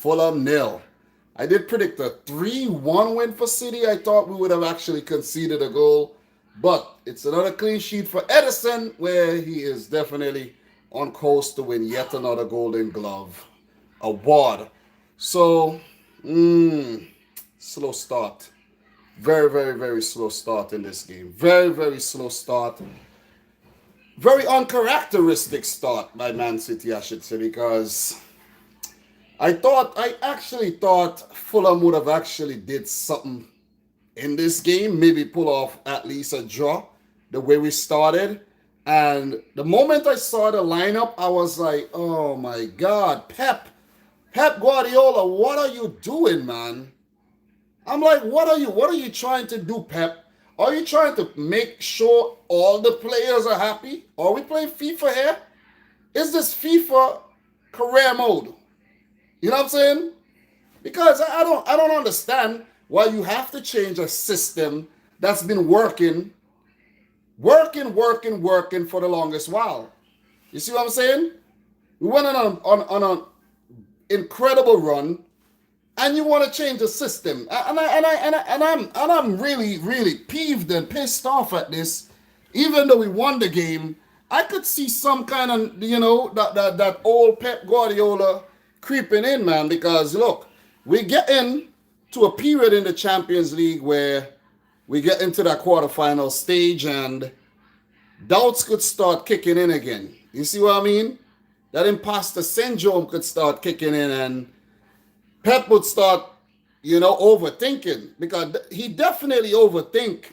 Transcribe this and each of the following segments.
Fulham nil. I did predict a 3-1 win for City. I thought we would have actually conceded a goal. But it's another clean sheet for Edison, where he is definitely on course to win yet another Golden Glove award. So, slow start. Very, very, very slow start in this game. Very, very slow start. Very uncharacteristic start by Man City, I should say, because I actually thought Fulham would have actually did something in this game, maybe pull off at least a draw the way we started. And the moment I saw the lineup, I was like, oh my God, Pep Guardiola, what are you doing, man? I'm like, what are you trying to do, Pep? Are you trying to make sure all the players are happy? Are we playing FIFA here? Is this FIFA career mode? You know what I'm saying? Because I don't understand why you have to change a system that's been working for the longest while. You see what I'm saying? We went on an incredible run, and you want to change the system, and I'm really peeved and pissed off at this. Even though we won the game, I could see some kind of that old Pep Guardiola creeping in, man. Because look, we get in to a period in the Champions League where we get into that quarterfinal stage and doubts could start kicking in again. You see what I mean? That imposter syndrome could start kicking in, and Pep would start, overthinking, because he definitely overthink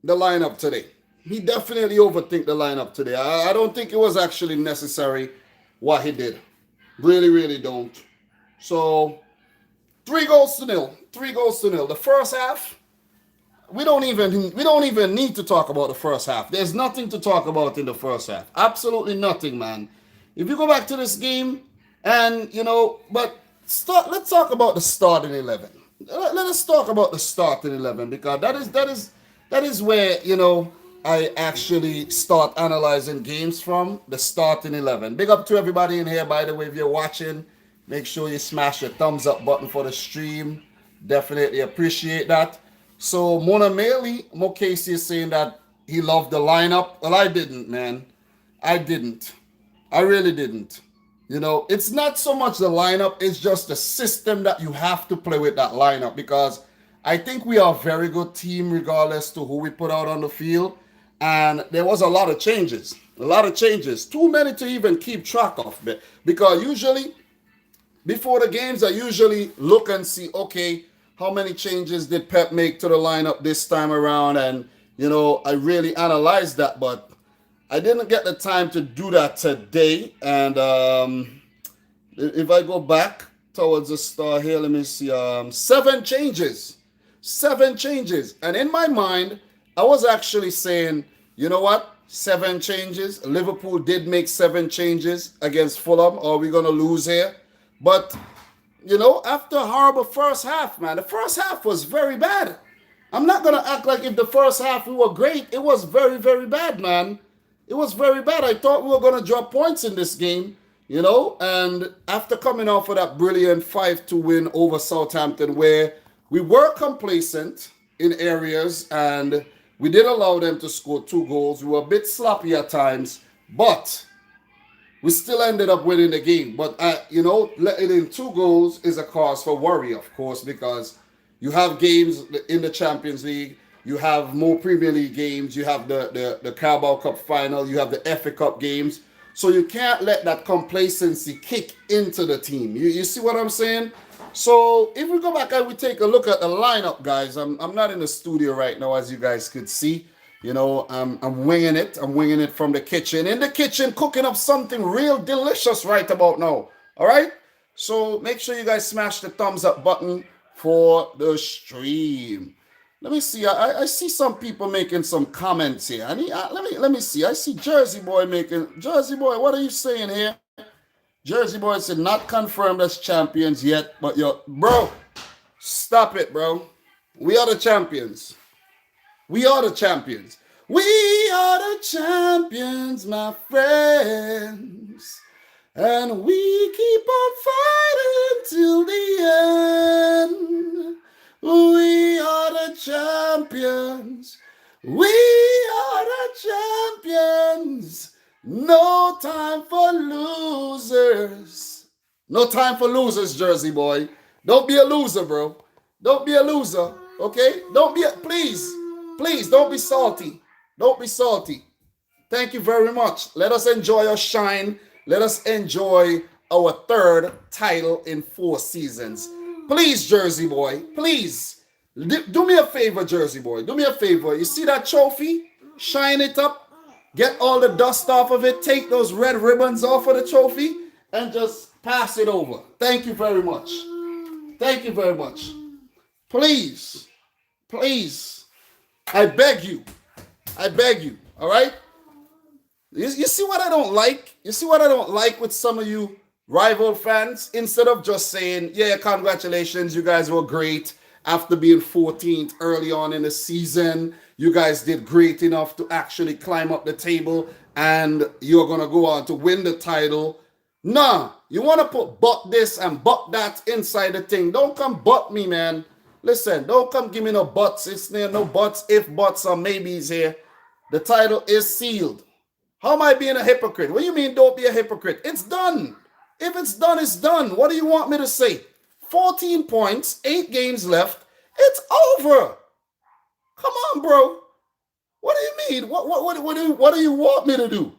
the lineup today. He definitely overthink the lineup today. I don't think it was actually necessary what he did. Really, really don't. So 3-0. 3-0. The first half, we don't even need to talk about the first half. There's nothing to talk about in the first half. Absolutely nothing, man. If you go back to this game, and but let's talk about the starting 11. Let us talk about the starting 11, because that is where I actually start analyzing games from. The starting 11. Big up to everybody in here, by the way. If you're watching, make sure you smash the thumbs up button for the stream. Definitely appreciate that. So Mona Maley, Casey is saying that he loved the lineup. Well, I didn't, man. I didn't. I really didn't. It's not so much the lineup, it's just the system that you have to play with that lineup, because I think we are a very good team regardless to who we put out on the field. And there was a lot of changes. Too many to even keep track of. Because usually, before the games, I usually look and see, okay, how many changes did Pep make to the lineup this time around? And, I really analyzed that, but I didn't get the time to do that today. And if I go back towards the start here, let me see, 7 changes. 7 changes. And in my mind, I was actually saying, you know what? 7 changes. Liverpool did make 7 changes against Fulham. Are we going to lose here? But, after a horrible first half, man, the first half was very bad. I'm not going to act like if the first half we were great. It was very, very bad, man. It was very bad. I thought we were going to drop points in this game, and after coming off of that brilliant 5-2 win over Southampton, where we were complacent in areas and we did allow them to score 2 goals. We were a bit sloppy at times, but we still ended up winning the game. But, letting in 2 goals is a cause for worry, of course, because you have games in the Champions League. You have more Premier League games. You have the Carabao Cup final. You have the FA Cup games. So you can't let that complacency kick into the team. You see what I'm saying? So if we go back and we take a look at the lineup, guys, I'm not in the studio right now, as you guys could see. I'm winging it. I'm winging it from the kitchen. In the kitchen, cooking up something real delicious right about now. All right? So make sure you guys smash the thumbs up button for the stream. Let me see. I see some people making some comments here. Let me see. I see Jersey Boy making. Jersey Boy, what are you saying here? Jersey Boy said not confirmed as champions yet, but bro, stop it, bro. We are the champions. We are the champions. We are the champions, my friends. And we keep on fighting till the champions. We are the champions. No time for losers. No time for losers, Jersey boy. Don't be a loser, bro. Don't be a loser, okay? Please, don't be salty. Don't be salty. Thank you very much. Let us enjoy our shine. Let us enjoy our third title in 4 seasons. Please, Jersey boy, please. Do me a favor, Jersey boy. Do me a favor. You see that trophy? Shine it up. Get all the dust off of it. Take those red ribbons off of the trophy and just pass it over. Thank you very much. Thank you very much. Please, please, I beg you, all right? You see what I don't like? You see what I don't like with some of you rival fans? Instead of just saying, yeah, congratulations, you guys were great after being 14th early on in the season. You guys did great enough to actually climb up the table and you're going to go on to win the title. Nah, you want to put but this and but that inside the thing. Don't come but me, man. Listen, don't come give me no buts. It's no buts, if buts or maybes here. The title is sealed. How am I being a hypocrite? What do you mean don't be a hypocrite? It's done. If it's done, it's done. What do you want me to say? 14 points, 8 games left. It's over. Come on, bro. What do you mean? What do you want me to do?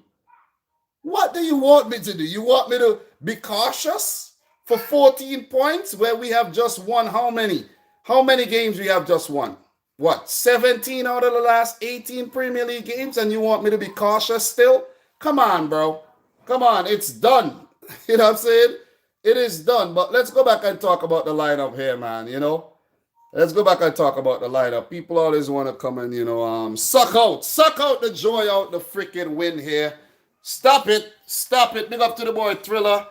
What do you want me to do? You want me to be cautious for 14 points where we have just won how many? How many games we have just won? What, 17 out of the last 18 Premier League games, and you want me to be cautious still? Come on, bro. Come on, it's done. You know what I'm saying? It is done. But let's go back and talk about the lineup here, man, you know? Let's go back and talk about the lineup. People always want to come and, you know, suck out the joy out the freaking win here. Stop it. Big up to the boy Thriller.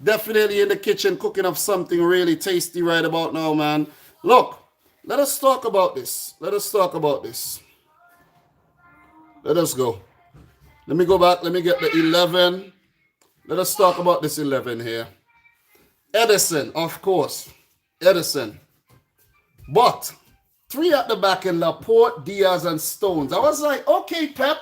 Definitely in the kitchen cooking up something really tasty right about now, man. Look, let us talk about this. Let us go. Let me go back. Let me get the 11. Let us talk about this 11 here. Edison, of course. Edison. But 3 at the back in Laporte, Diaz, and Stones. I was like, okay, Pep,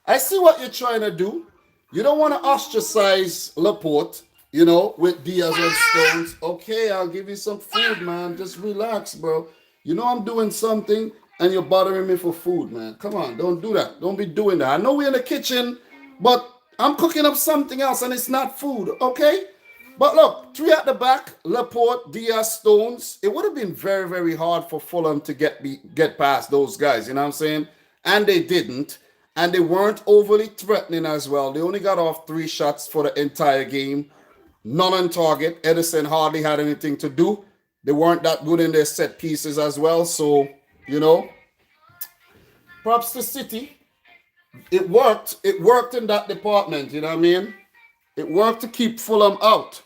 I see what you're trying to do. You don't want to ostracize Laporte, you know, with Diaz and Stones. Okay, I'll give you some food, man. Just relax, bro. You know I'm doing something and you're bothering me for food, man. Come on, don't do that. Don't be doing that. I know we're in the kitchen, but I'm cooking up something else and it's not food, okay? But look, 3 at the back, Laporte, Diaz, Stones. It would have been very, very hard for Fulham to get past those guys, you know what I'm saying? And they didn't. And they weren't overly threatening as well. They only got off 3 shots for the entire game. None on target. Edison hardly had anything to do. They weren't that good in their set pieces as well. So, you know, props to City. It worked. It worked in that department, you know what I mean? It worked to keep Fulham out.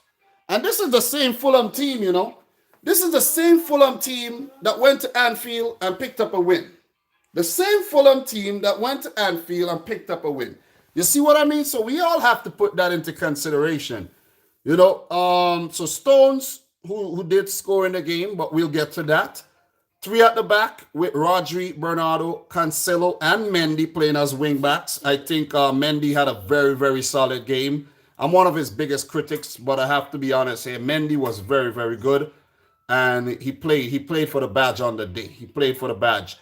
And this is the same Fulham team, you know. This is the same Fulham team that went to Anfield and picked up a win. The same Fulham team that went to Anfield and picked up a win. You see what I mean? So we all have to put that into consideration. You know, so Stones, who did score in the game, but we'll get to that. 3 at the back with Rodri, Bernardo, Cancelo, and Mendy playing as wing backs. I think Mendy had a very, very solid game. I'm one of his biggest critics, but I have to be honest here. Mendy was very, very good. And he played for the badge on the day. He played for the badge.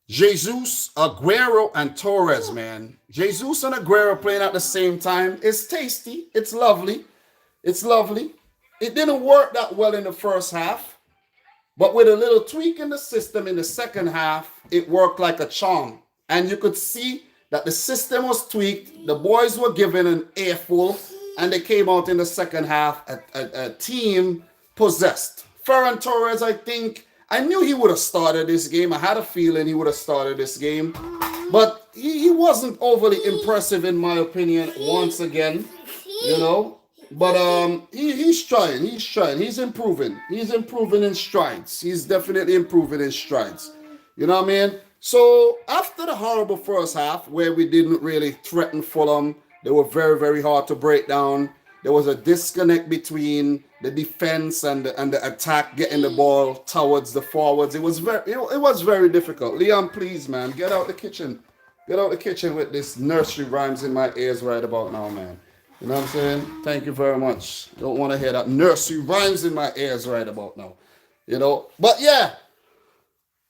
Jesus, Aguero, and Torres, man. Jesus and Aguero playing at the same time. It's tasty. It's lovely. It's lovely. It didn't work that well in the first half. But with a little tweak in the system in the second half, it worked like a charm. And you could see that the system was tweaked. The boys were given an earful. And they came out in the second half a team possessed. Ferran Torres, I think, I knew he would have started this game. I had a feeling he would have started this game. But he wasn't overly impressive, in my opinion, once again. You know? But he's trying. He's improving. He's improving in strides. He's definitely improving in strides. You know what I mean? So after the horrible first half, where we didn't really threaten Fulham, they were very, very hard to break down. There was a disconnect between the defense and the attack, getting the ball towards the forwards. It was very difficult. Leon, please, man, get out the kitchen. Get out the kitchen with this nursery rhymes in my ears right about now, man. You know what I'm saying? Thank you very much. Don't want to hear that nursery rhymes in my ears right about now. You know, but yeah,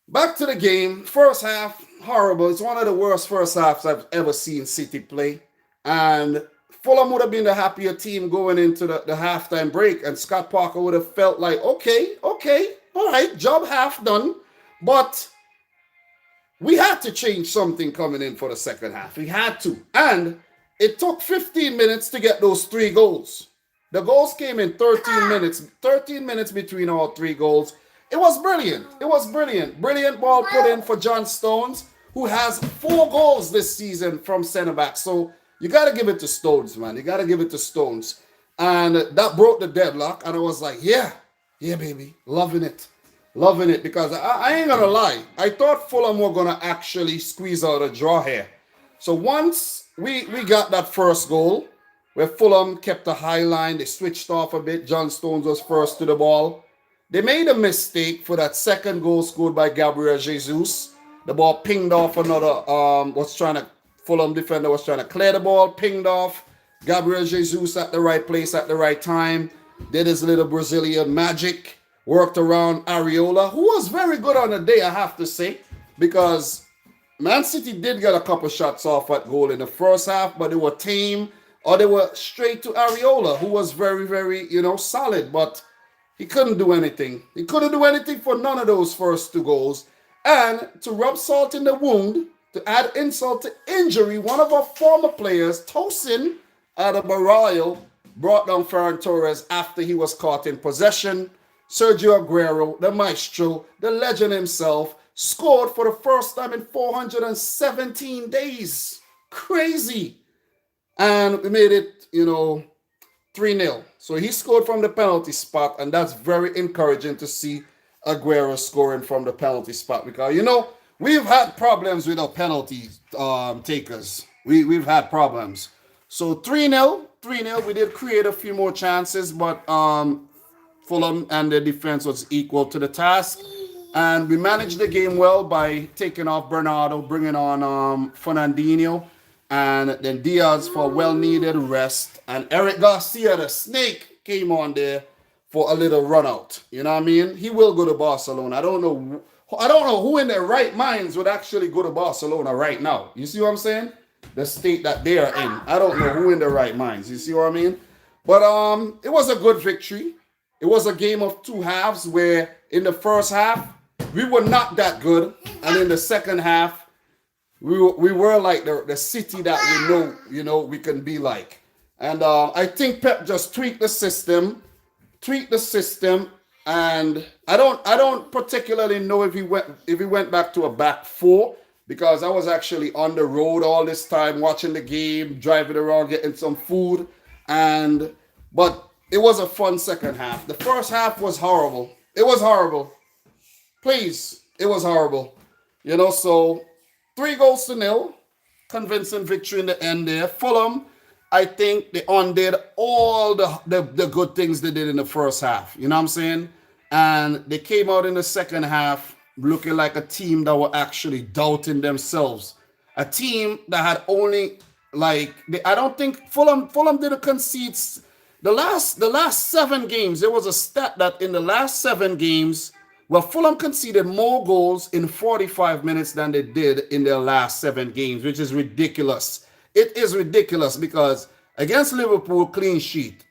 back to the game. First half, horrible. It's one of the worst first halves I've ever seen City play. And Fulham would have been the happier team going into the halftime break. And Scott Parker would have felt like, okay, all right, job half done. But we had to change something coming in for the second half. We had to. And it took 15 minutes to get those 3 goals. The goals came in 13 minutes. 13 minutes between all 3 goals. It was brilliant. It was brilliant. Brilliant ball put in for John Stones, who has 4 goals this season from centre back. So you got to give it to Stones, man. You got to give it to Stones. And that broke the deadlock. And I was like, yeah, baby. Loving it. Loving it. Because I ain't going to lie. I thought Fulham were going to actually squeeze out a draw here. So once we got that first goal, where Fulham kept a high line, they switched off a bit. John Stones was first to the ball. They made a mistake for that second goal scored by Gabriel Jesus. The ball pinged off another, Fulham defender was trying to clear the ball, pinged off. Gabriel Jesus at the right place at the right time. Did his little Brazilian magic. Worked around Areola, who was very good on the day, I have to say. Because Man City did get a couple shots off at goal in the first half, but they were tame. Or they were straight to Areola, who was very, very, solid. But he couldn't do anything. He couldn't do anything for none of those first 2 goals. And to rub salt in the wound, to add insult to injury, one of our former players, Tosin Adebayo, brought down Ferran Torres after he was caught in possession. Sergio Aguero, the maestro, the legend himself, scored for the first time in 417 days. Crazy. And we made it, 3-0. So he scored from the penalty spot, and that's very encouraging to see Aguero scoring from the penalty spot because, we've had problems with our penalty takers. We've had problems. So 3-0. We did create a few more chances, but Fulham and their defense was equal to the task. And we managed the game well by taking off Bernardo, bringing on Fernandinho, and then Diaz for well-needed rest. And Eric Garcia, the snake, came on there for a little run out. You know what I mean? He will go to Barcelona. I don't know who in their right minds would actually go to Barcelona right now. You see what I'm saying? The state that they are in. I don't know who in their right minds. You see what I mean? But it was a good victory. It was a game of 2 halves where in the first half, we were not that good. And in the second half, we were like the City that we know, we can be like. And I think Pep just tweaked the system, and I don't particularly know if he went back to a back 4 because I was actually on the road all this time watching the game, driving around, getting some food, but it was a fun second half. The first half was horrible. It was horrible. Please, it was horrible. So 3-0, convincing victory in the end there. Fulham, I think they undid all the good things they did in the first half. You know what I'm saying? And they came out in the second half looking like a team that were actually doubting themselves. A team that had only, I don't think Fulham didn't concede. The last 7 games, there was a stat that in the last 7 games, Fulham conceded more goals in 45 minutes than they did in their last 7 games, which is ridiculous. It is ridiculous because against Liverpool, clean sheet.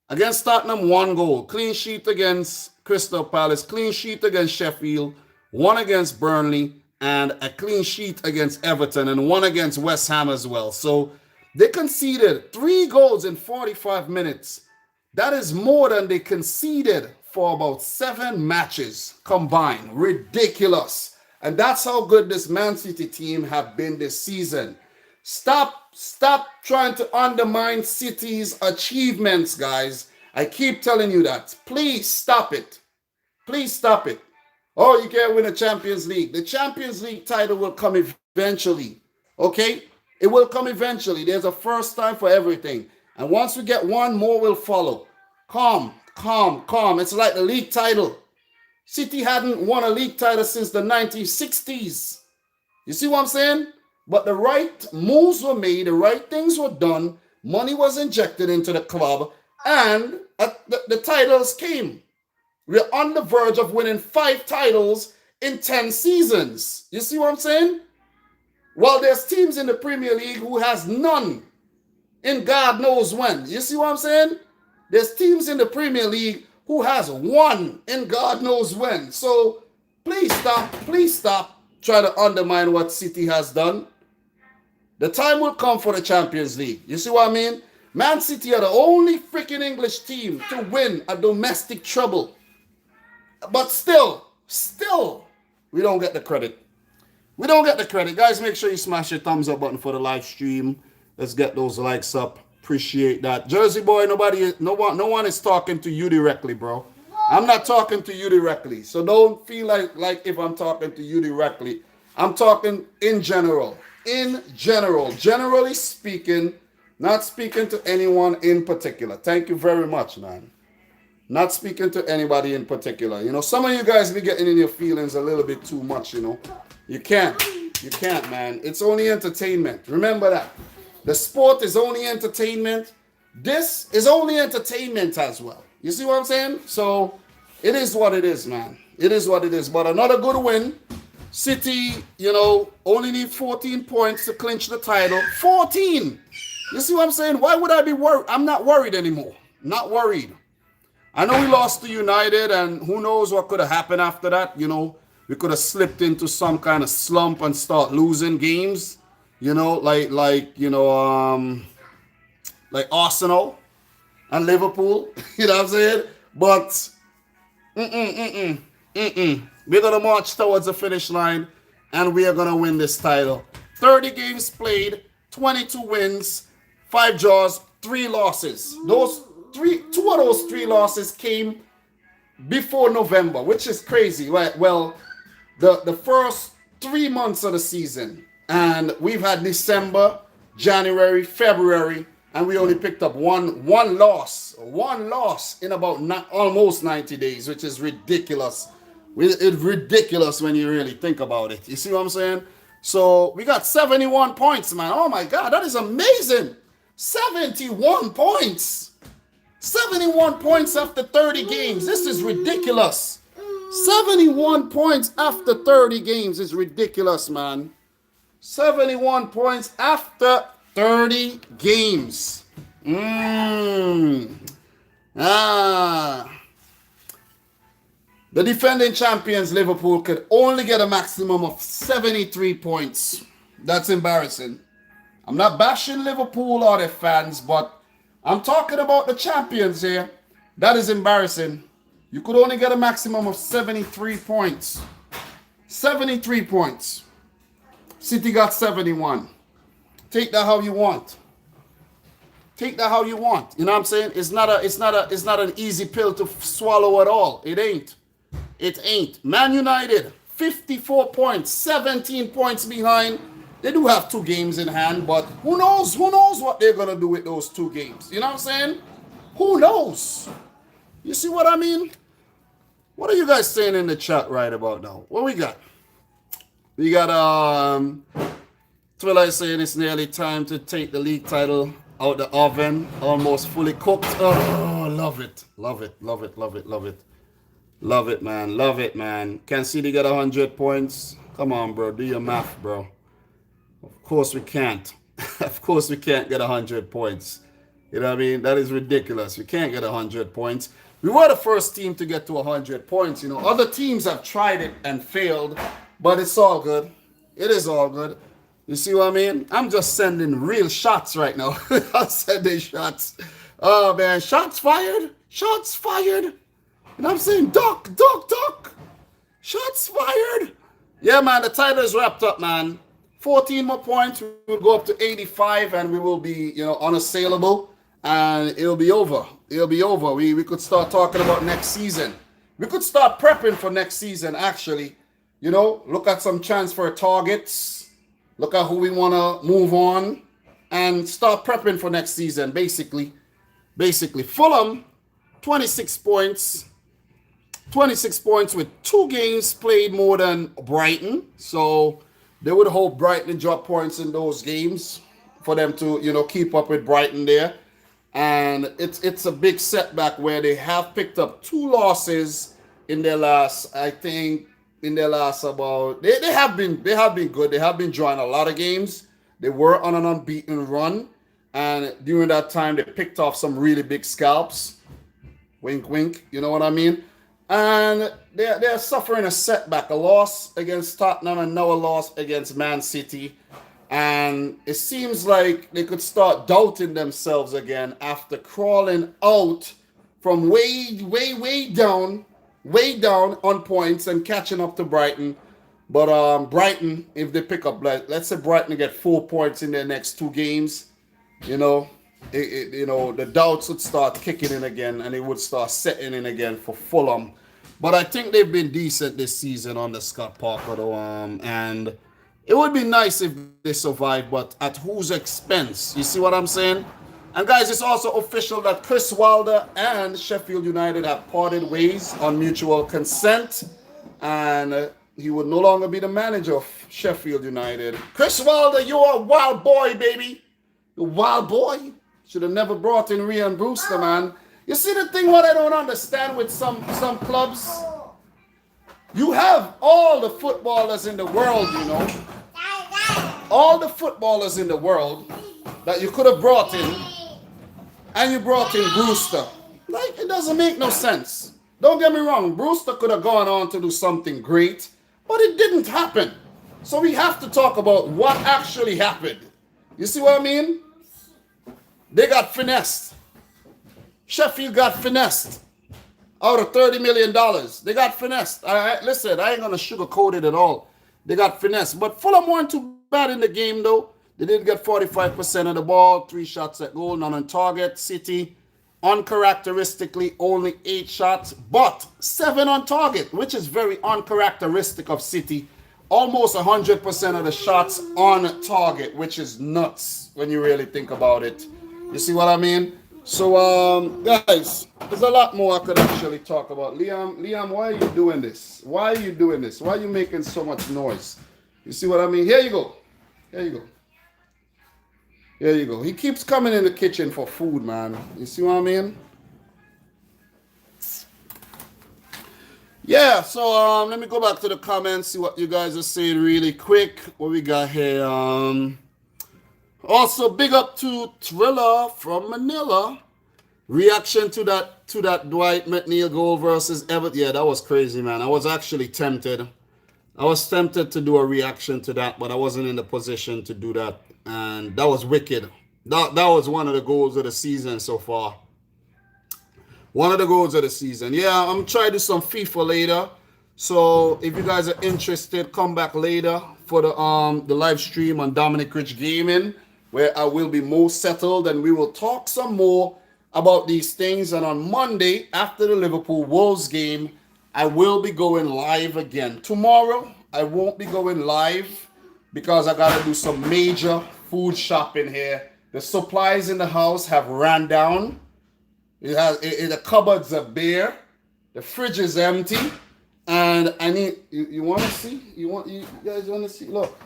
Against Tottenham, 1 goal. Clean sheet against Crystal Palace. Clean sheet against Sheffield. 1 against Burnley. And a clean sheet against Everton. And 1 against West Ham as well. So they conceded 3 goals in 45 minutes. That is more than they conceded for about 7 matches combined. Ridiculous. And that's how good this Man City team have been this season. Stop trying to undermine City's achievements, guys. I keep telling you that. Please stop it. Please stop it. Oh, you can't win a Champions League. The Champions League title will come eventually. Okay? It will come eventually. There's a first time for everything. And once we get one, more will follow. Calm Calm. It's like the league title. City hadn't won a league title since the 1960s. You see what I'm saying? But the right moves were made, the right things were done, money was injected into the club, and the titles came. We're on the verge of winning 5 titles in 10 seasons. You see what I'm saying? Well, there's teams in the Premier League who has none in God knows when. You see what I'm saying? There's teams in the Premier League who has 1 in God knows when. So please stop trying to undermine what City has done. The time will come for the Champions League. You see what I mean? Man City are the only freaking English team to win a domestic treble. But still, we don't get the credit. We don't get the credit. Guys, make sure you smash your thumbs up button for the live stream. Let's get those likes up. Appreciate that. Jersey boy, no one is talking to you directly, bro. I'm not talking to you directly. So don't feel like if I'm talking to you directly. I'm talking in general. Generally speaking, not speaking to anyone in particular. Thank you very much, man. Not speaking to anybody in particular. You know, some of you guys be getting in your feelings a little bit too much, you know. You can't, man. It's only entertainment. Remember that. The sport is only entertainment. This is only entertainment as well. You see what I'm saying? So, it is what it is, man. It is what it is. But another good win. City, you know, only need 14 points to clinch the title. 14! You see what I'm saying? Why would I be worried? I'm not worried anymore. Not worried. I know we lost to United, and who knows what could have happened after that. You know, we could have slipped into some kind of slump and start losing games. You know, like Arsenal and Liverpool. You know what I'm saying? But we're going to march towards the finish line, and we are going to win this title. 30 games played, 22 wins, 5 draws, 3 losses. Two of those 3 losses came before November, which is crazy. Right? Well, the first 3 months of the season, and we've had December, January, February, and we only picked up one loss in about almost 90 days, which is ridiculous. It's ridiculous when you really think about it. You see what I'm saying? So we got 71 points, man. Oh my God, that is amazing. 71 points. 71 points after 30 games. This is ridiculous. 71 points after 30 games is ridiculous, man. 71 points after 30 games. The defending champions, Liverpool, could only get a maximum of 73 points. That's embarrassing. I'm not bashing Liverpool or their fans, but I'm talking about the champions here. That is embarrassing. You could only get a maximum of 73 points. 73 points. City got 71. Take that how you want. Take that how you want. You know what I'm saying? It's not an easy pill to swallow at all. It ain't. It ain't. Man United, 54 points, 17 points behind. They do have 2 games in hand, but who knows what they're going to do with those 2 games. You know what I'm saying? Who knows? You see what I mean? What are you guys saying in the chat right about now? What we got? We got, Twilla is saying it's nearly time to take the league title out the oven, almost fully cooked. Oh, love it. Love it, love it, love it, love it. Love it, man. Love it, man. Can City get 100 points? Come on, bro. Do your math, bro. Of course we can't. Of course we can't get 100 points. You know what I mean? That is ridiculous. We can't get 100 points. We were the first team to get to 100 points. You know, other teams have tried it and failed, but it's all good. It is all good. You see what I mean? I'm just sending real shots right now. I'm sending shots. Oh, man. Shots fired. Shots fired. And I'm saying, duck. Shots fired. Yeah, man, the title is wrapped up, man. 14 more points. We'll go up to 85, and we will be, you know, unassailable. And it'll be over. It'll be over. We could start talking about next season. We could start prepping for next season, actually. You know, look at some transfer targets. Look at who we want to move on. And start prepping for next season, basically. Fulham 26 points. 26 points with 2 games played more than Brighton. So they would hope Brighton drop points in those games for them to, keep up with Brighton there. And it's a big setback where they have picked up 2 losses in their last, I think, about they have been good. They have been drawing a lot of games. They were on an unbeaten run. And during that time they picked off some really big scalps. Wink wink, you know what I mean? And they're suffering a setback, a loss against Tottenham and now a loss against Man City. And it seems like they could start doubting themselves again after crawling out from way down on points and catching up to Brighton. But Brighton, if they pick up, let's say Brighton get 4 points in their next 2 games, the doubts would start kicking in again and it would start setting in again for Fulham. But I think they've been decent this season under Scott Parker, though, and it would be nice if they survive, but at whose expense? You see what I'm saying? And guys, it's also official that Chris Wilder and Sheffield United have parted ways on mutual consent, and he would no longer be the manager of Sheffield United. Chris Wilder, you're a wild boy, baby. The wild boy. Should have never brought in Ryan Brewster, man. You see the thing what I don't understand with some clubs? You have all the footballers in the world, all the footballers in the world that you could have brought in, and you brought in Brewster. Like, it doesn't make no sense. Don't get me wrong, Brewster could have gone on to do something great, but it didn't happen. So we have to talk about what actually happened. You see what I mean? They got finessed. Sheffield got finessed out of $30 million. They got finessed. Listen, I ain't going to sugarcoat it at all. They got finessed. But Fulham weren't too bad in the game, though. They did get 45% of the ball, 3 shots at goal, none on target. City, uncharacteristically, only 8 shots, but 7 on target, which is very uncharacteristic of City. Almost 100% of the shots on target, which is nuts when you really think about it. You see what I mean? So, guys, there's a lot more I could actually talk about. Liam, why are you doing this? Why are you doing this? Why are you making so much noise? You see what I mean? Here you go. Here you go. Here you go. He keeps coming in the kitchen for food, man. You see what I mean? Yeah, so let me go back to the comments, see what you guys are saying really quick. What we got here? Also, big up to Thriller from Manila. Reaction to that Dwight McNeil goal versus Everton. Yeah, that was crazy, man. I was actually tempted. I was tempted to do a reaction to that, but I wasn't in the position to do that. And that was wicked. That was one of the goals of the season so far. One of the goals of the season. Yeah, I'm trying to do some FIFA later. So if you guys are interested, come back later for the live stream on Dominic Rich Gaming, where I will be more settled and we will talk some more about these things. And on Monday, after the Liverpool Wolves game, I will be going live again. Tomorrow, I won't be going live because I got to do some major food shopping here. The supplies in the house have ran down. The cupboards are bare. The fridge is empty. And I need, you want to see? You guys want to see? Look.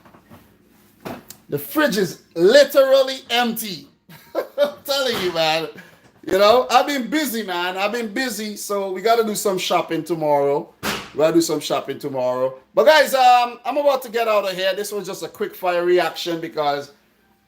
The fridge is literally empty. I'm telling you, man. I've been busy, man. I've been busy. So we got to do some shopping tomorrow. But guys, I'm about to get out of here. This was just a quick fire reaction because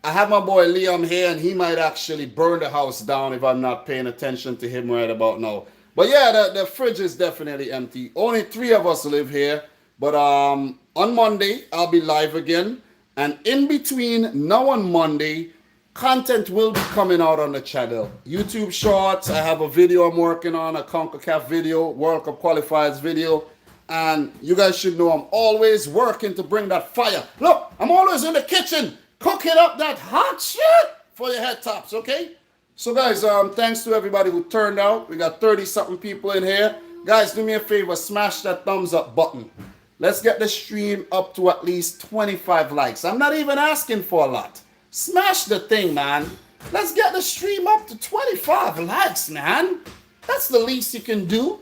I have my boy Liam here and he might actually burn the house down if I'm not paying attention to him right about now. But yeah, the fridge is definitely empty. Only 3 of us live here. But on Monday, I'll be live again. And in between now and Monday, content will be coming out on the channel. YouTube Shorts, I have a video I'm working on, a CONCACAF video, World Cup qualifiers video. And you guys should know I'm always working to bring that fire. Look, I'm always in the kitchen cooking up that hot shit for your head tops, okay? So guys, thanks to everybody who turned out. We got 30-something people in here. Guys, do me a favor, smash that thumbs up button. Let's get the stream up to at least 25 likes. I'm not even asking for a lot. Smash the thing, man. Let's get the stream up to 25 likes, man. That's the least you can do.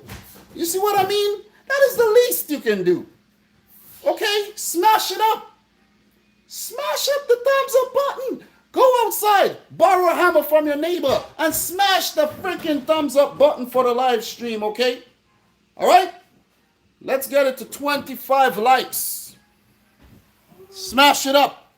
You see what I mean? That is the least you can do. Okay? Smash it up. Smash up the thumbs up button. Go outside, borrow a hammer from your neighbor, and smash the freaking thumbs up button for the live stream, okay? All right? Let's get it to 25 likes. Smash it up.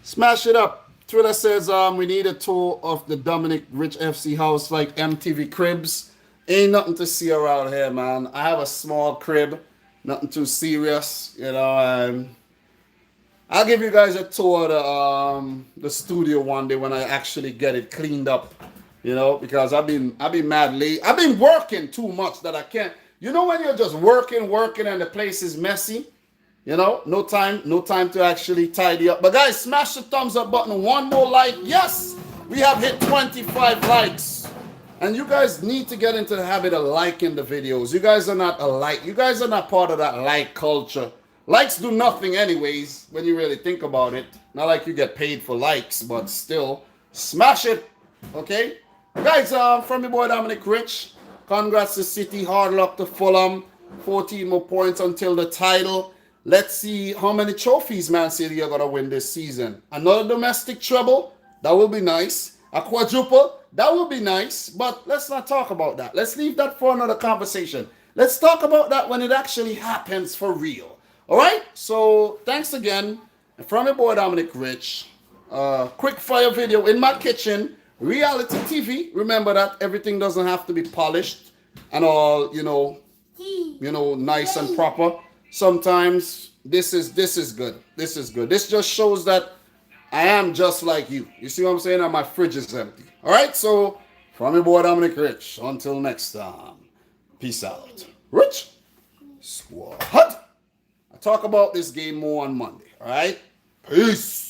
Smash it up. Twitter says we need a tour of the Dominic Rich FC house like MTV Cribs. Ain't nothing to see around here, man. I have a small crib. Nothing too serious, you know. I'll give you guys a tour of the studio one day when I actually get it cleaned up, you know, because I've been mad late. I've been working too much that I can't. You know when you're just working, and the place is messy, you know, no time to actually tidy up. But guys, smash the thumbs up button. One more like. Yes, we have hit 25 likes. And you guys need to get into the habit of liking the videos. You guys are not you guys are not part of that like culture. Likes do nothing anyways when you really think about it. Not like you get paid for likes, but still, smash it. Okay? Guys, from your boy Dominic Rich, congrats to City, hard luck to Fulham. 14 more points until the title. Let's see how many trophies Man City are going to win this season. Another domestic treble, that will be nice. A quadruple, that would be nice, but let's not talk about that. Let's leave that for another conversation. Let's talk about that when it actually happens for real. All right? So, thanks again. From your boy Dominic Rich. Quick fire video in my kitchen. Reality TV. Remember that everything doesn't have to be polished and all, you know, nice and proper. Sometimes this is good. This is good. This just shows that I am just like you. You see what I'm saying? And my fridge is empty. All right? So, from your boy Dominic Rich. Until next time. Peace out. Rich Squad. I'll talk about this game more on Monday. All right? Peace.